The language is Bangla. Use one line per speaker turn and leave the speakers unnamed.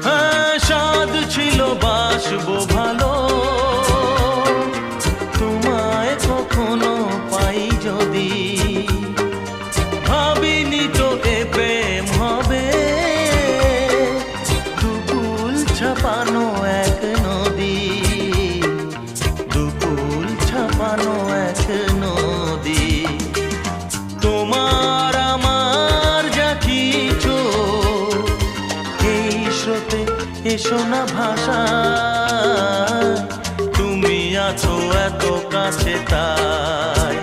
হ্যাঁ, স্বাদ ছিল বাসবো ভালো, তোমায় কখনো পাই যদি। ভাবিনি তো এ প্রেম হবে, দুকুল ছাপানো এক নদী, দুকুল ছাপানো এক নদী। তোমার আমার যা কিছু এই স্রোতে এসো না ভাষা, তুমি আছো এত কাছে তাই।